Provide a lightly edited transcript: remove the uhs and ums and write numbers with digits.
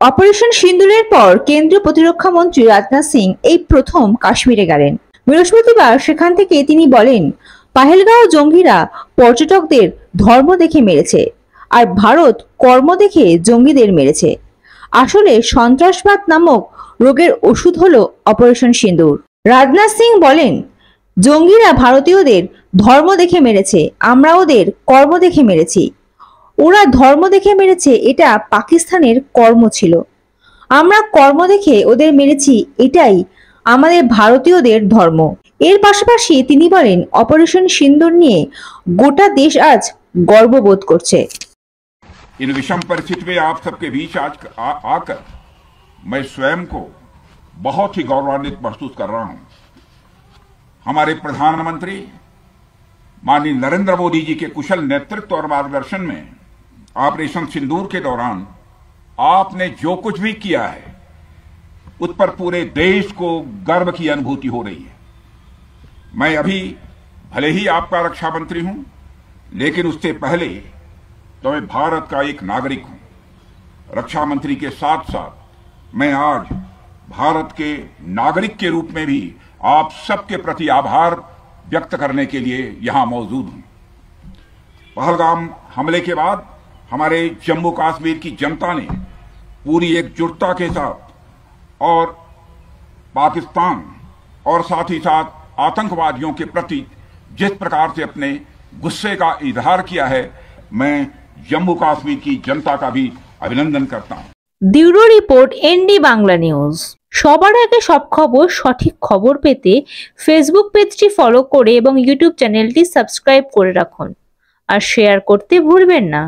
Operation সিন্দুরের পর কেন্দ্রীয় প্রতিরক্ষা মন্ত্রী রাজনাথ সিং এই প্রথম কাশ্মীরে গেলেন। বৃহস্পতিবার সেখান থেকে তিনি বলেন, পাহেলগাঁও জঙ্গিরা পর্যটকদের ধর্ম দেখে মেরেছে, আর ভারত কর্ম দেখে জঙ্গিদের মেরেছে। আসলে সন্ত্রাসবাদ নামক রোগের ওষুধ হলো অপারেশন সিন্দুর। রাজনাথ সিং বলেন, জঙ্গিরা ভারতীয়দের ধর্ম দেখে মেরেছে, আমরা ওদের কর্ম দেখে মেরেছি। ওরা ধর্ম দেখে মেরেছে, এটা পাকিস্তানের কর্ম ছিল। আমরা কর্ম দেখে ওদের মেরেছি, এটাই আমাদের ভারতীয়দের ধর্ম। এর পাশাপাশি তিনি বলেন, অপারেশন সিন্দুর নিয়ে গোটা দেশ আজ গর্ববোধ করছে। इन विषम परिस्थिति में आप सबके बीच आज आकर मैं स्वयं को बहुत ही गौरवान्वित महसूस कर रहा हूं। हमारे प्रधानमंत्री माननीय नरेंद्र मोदी जी के कुशल नेतृत्व और मार्गदर्शन में ऑपरेशन सिंदूर के दौरान आपने जो कुछ भी किया है उस पर पूरे देश को गर्व की अनुभूति हो रही है। मैं अभी भले ही आपका रक्षा मंत्री हूं, लेकिन उससे पहले तो मैं भारत का एक नागरिक हूं। रक्षा मंत्री के साथ साथ मैं आज भारत के नागरिक के रूप में भी आप सबके प्रति आभार व्यक्त करने के लिए यहां मौजूद हूं। पहलगाम हमले के बाद हमारे जम्मू कश्मीर की जनता ने पूरी एकजुटता के साथ और पाकिस्तान और साथ ही साथ आतंकवादियों के प्रति जिस प्रकार से अपने गुस्से का इजहार किया है, मैं जम्मू कश्मीर की जनता का भी अभिनंदन करता हूं। Bureau report ND Bangla news. সবার আগে সব খবর, সঠিক খবর পেতে ফেসবুক পেজটি ফলো করে এবং ইউটিউব চ্যানেলটি সাবস্ক্রাইব করে রাখুন, আর শেয়ার করতে ভুলবেন না।